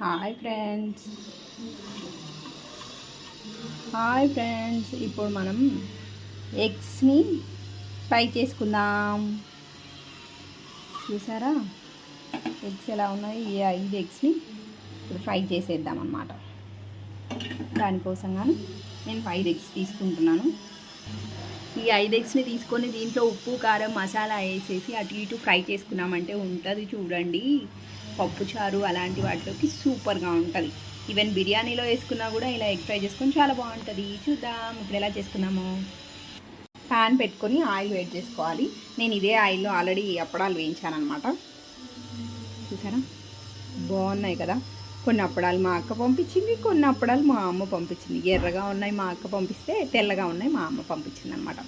Hi friends ఇప్పుడు మనం ఎగ్స్ని ఫ్రై చేసుకుందాం. చూసారా ఎగ్స్ ఎలా ఉన్నాయి? ఈ 5 ఎగ్స్ని ఇప్పుడు ఫ్రై చేసేద్దాం అన్నమాట. దానికోసంగా నేను 5 ఎగ్స్ తీసుకుంటున్నాను. ఈ 5 ఎగ్స్ని తీసుకొని దీంట్లో ఉప్పు కారం మసాలా వేసేసి అటు ఇటు ఫ్రై చేసుకున్నామంటే ఉంటుంది చూడండి, పప్పుచారు అలాంటి వాటిలోకి సూపర్గా ఉంటుంది. ఈవెన్ బిర్యానీలో వేసుకున్నా కూడా ఇలా ఎగ్ ఫ్రై చేసుకొని చాలా బాగుంటుంది. చూద్దాం ఇప్పుడు ఎలా చేసుకున్నాము. ప్యాన్ పెట్టుకొని ఆయిల్ వేడి చేసుకోవాలి. నేను ఇదే ఆయిల్లో ఆల్రెడీ అప్పడాలు వేయించాను అనమాట. చూసారా బాగున్నాయి కదా. కొన్ని అప్పడాలు మా అక్క పంపించింది, కొన్ని అప్పడాలు మా అమ్మ పంపించింది. ఎర్రగా ఉన్నాయి మా అక్క పంపిస్తే, తెల్లగా ఉన్నాయి మా అమ్మ పంపించింది అనమాట.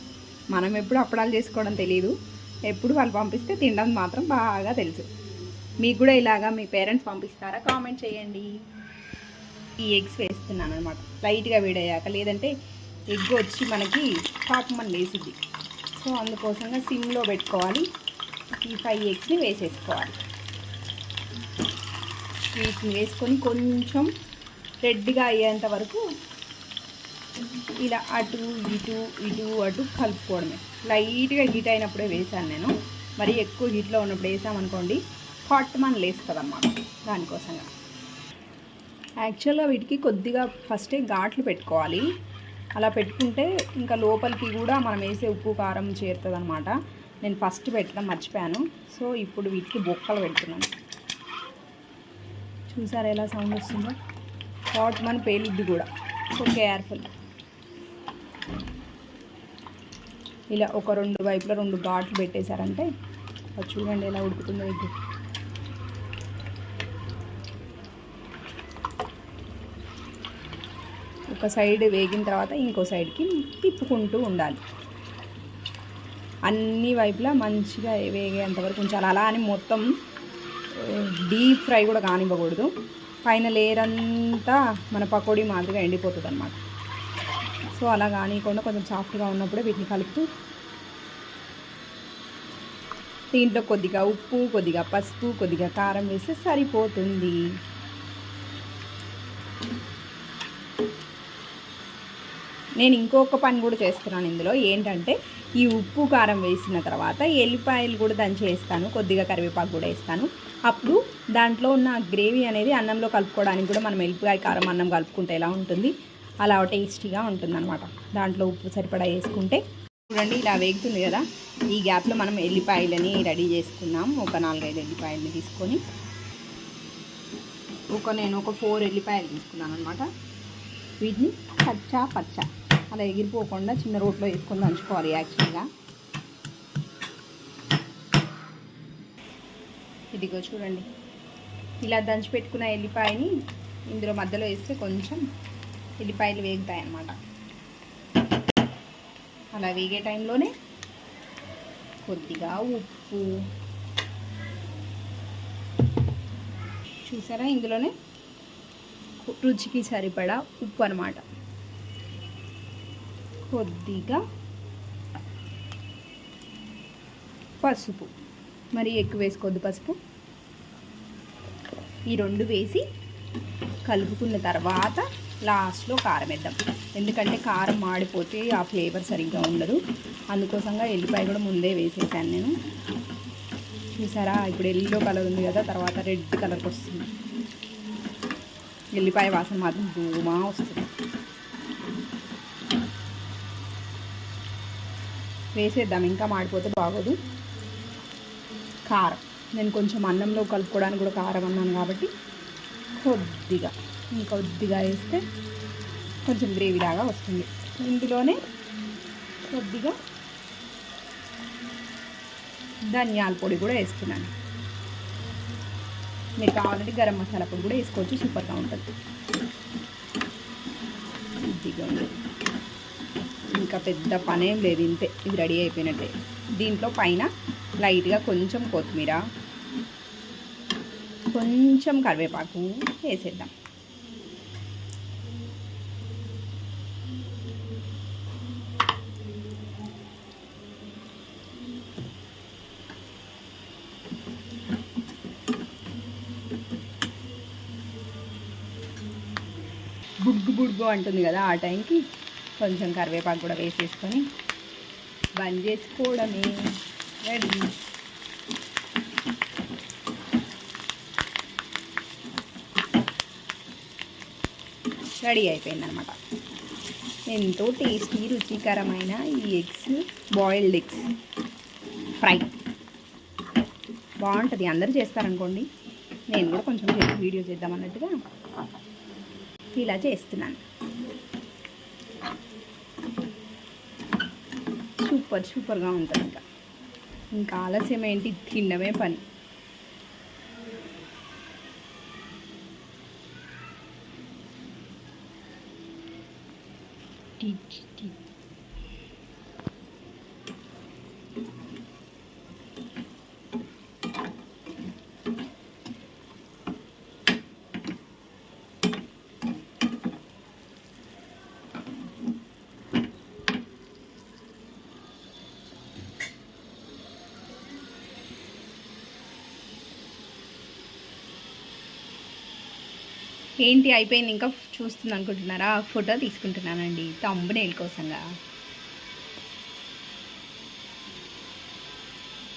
మనం ఎప్పుడు అప్పడాలు చేసుకోవడం తెలియదు, ఎప్పుడు వాళ్ళు పంపిస్తే తినడం మాత్రం బాగా తెలుసు. మీకు కూడా ఇలాగా మీ పేరెంట్స్ పంపిస్తారా? కామెంట్ చేయండి. ఈ ఎగ్స్ వేస్తున్నాను అనమాట లైట్గా వేడయ్యాక, లేదంటే ఎగ్ వచ్చి మనకి పాపమని వేసిద్ది. సో అందుకోసంగా సిమ్లో పెట్టుకోవాలి. ఈ 5 ఎగ్స్ని వేసేసుకోవాలి. వీటిని వేసుకొని కొంచెం రెడ్గా అయ్యేంత వరకు ఇలా అటు అటు కలుపుకోవడమే. లైట్గా హీట్ అయినప్పుడే వేసాను నేను. మరి ఎక్కువ హీట్లో ఉన్నప్పుడు వేసామనుకోండి హాట్ మన లేస్తుంది అన్నమాట. దానికోసంగా యాక్చువల్గా వీటికి కొద్దిగా ఫస్టే ఘాట్లు పెట్టుకోవాలి. అలా పెట్టుకుంటే ఇంకా లోపలికి కూడా మనం వేసే ఉప్పు కారం చేరుతుంది అనమాట. నేను ఫస్ట్ పెట్టడం మర్చిపోయాను. సో ఇప్పుడు వీటికి బొక్కలు పెడుతున్నాను. చూసారా ఎలా సౌండ్ వస్తుందో? హాట్ మన పేలిద్ది కూడా. So careful. ఇలా ఒక 2 వైపులా 2 ఘాట్లు పెట్టేశారంటే చూడండి ఎలా ఉడుకుతుందో ఎగ్. ఒక సైడ్ వేగిన తర్వాత ఇంకో సైడ్కి తిప్పుకుంటూ ఉండాలి. అన్ని వైపులా మంచిగా వేగేంతవరకు ఉంచాలి. అలా అని మొత్తం డీప్ ఫ్రై కూడా కానివ్వకూడదు. పైన లేయర్ అంతా మన పకోడీ మాదిరిగా ఎండిపోతుంది అన్నమాట. సో అలా కానివ్వకుండా కొంచెం సాఫ్ట్గా ఉన్నప్పుడే వీటిని కలుపుతూ దీంట్లో కొద్దిగా ఉప్పు, కొద్దిగా పసుపు, కొద్దిగా కారం వేస్తే సరిపోతుంది. నేను ఇంకొక పని కూడా చేస్తున్నాను ఇందులో. ఏంటంటే ఈ ఉప్పు కారం వేసిన తర్వాత ఎల్లిపాయలు కూడా దంచి వేస్తాను, కొద్దిగా కరివేపాకు కూడా వేస్తాను. అప్పుడు దాంట్లో ఉన్న గ్రేవీ అనేది అన్నంలో కలుపుకోవడానికి కూడా మనం ఎల్లిపాయ కారం అన్నం కలుపుకుంటే ఎలా ఉంటుంది అలా టేస్టీగా ఉంటుంది అనమాట. దాంట్లో ఉప్పు సరిపడా వేసుకుంటే చూడండి ఇలా వేగుతుంది కదా. ఈ గ్యాప్లో మనం ఎల్లిపాయలని రెడీ చేసుకున్నాం. ఒక 4-5 ఎల్లిపాయలని తీసుకొని నేను ఒక 4 ఎల్లిపాయలు తీసుకున్నాను అనమాట. వీటిని పచ్చ అలా ఎగిరిపోకుండా చిన్న రోట్లో వేసుకొని దంచుకోవాలి. యాక్చువల్గా ఇదిగో చూడండి ఇలా దంచి పెట్టుకున్న ఎల్లిపాయని ఇందులో మధ్యలో వేస్తే కొంచెం ఎల్లిపాయలు వేగుతాయి అన్నమాట. అలా వేగే టైంలోనే కొద్దిగా ఉప్పు, చూసారా ఇందులోనే రుచికి సరిపడా ఉప్పు అన్నమాట. కొద్దిగా పసుపు, మరి ఎక్కువ వేసుకోవద్దు పసుపు. ఈ 2 వేసి కలుపుకున్న తర్వాత లాస్ట్లో కారం వేద్దాం. ఎందుకంటే కారం మాడిపోతే ఆ ఫ్లేవర్ సరిగ్గా ఉండదు. అందుకోసంగా ఎల్లిపాయ కూడా ముందే వేసేసాను నేను. చూసారా ఇప్పుడు ఎల్లో కలర్ ఉంది కదా, తర్వాత రెడ్ కలర్కి వస్తుంది. ఎల్లిపాయ వాసన మాత్రం ధూమా వస్తుంది. వేసేద్దాం, ఇంకా మాడిపోతే బాగోదు. కారం నేను కొంచెం అన్నంలో కలుపుకోవడానికి కూడా కారం అన్నాను కాబట్టి ఇంకొద్దిగా వేస్తే కొంచెం గ్రేవీ లాగా వస్తుంది. ఇందులోనే కొద్దిగా ధనియాల పొడి కూడా వేస్తున్నాను. మీరు కావాలంటే గరం మసాలా పొడి కూడా వేసుకోవచ్చు, సూపర్గా ఉంటుంది. ఇదిగోండి ఇంకా పెద్ద పనేం లేదు, ఇంతే. ఇది రెడీ అయిపోయినట్టే. దీంట్లో పైన లైట్గా కొంచెం కొత్తిమీర, కొంచెం కరివేపాకు వేసేద్దాం. బుడ్గు బుడ్గు అంటుంది కదా, ఆ టైంకి కొంచెం కరివేపాకు కూడా వేసేసుకొని బంద్ చేసుకోవడమే. రెడీ. రెడీ అయిపోయిందనమాట. ఎంతో టేస్టీ రుచికరమైన ఈ ఎగ్స్, బాయిల్డ్ ఎగ్స్ ఫ్రై బాగుంటుంది. అందరూ చేస్తారనుకోండి, నేను కూడా కొంచెం వీడియో చేద్దామన్నట్టుగా ఇలా చేస్తున్నాను. సూపర్గా ఉంటుంది. ఇంకా ఆలస్యం ఏంటి, తినడమే పని. ఏంటి అయిపోయింది ఇంకా చూస్తుంది అనుకుంటున్నారా? ఫోటో తీసుకుంటున్నానండి థంబ్నెయిల్ కోసంగా.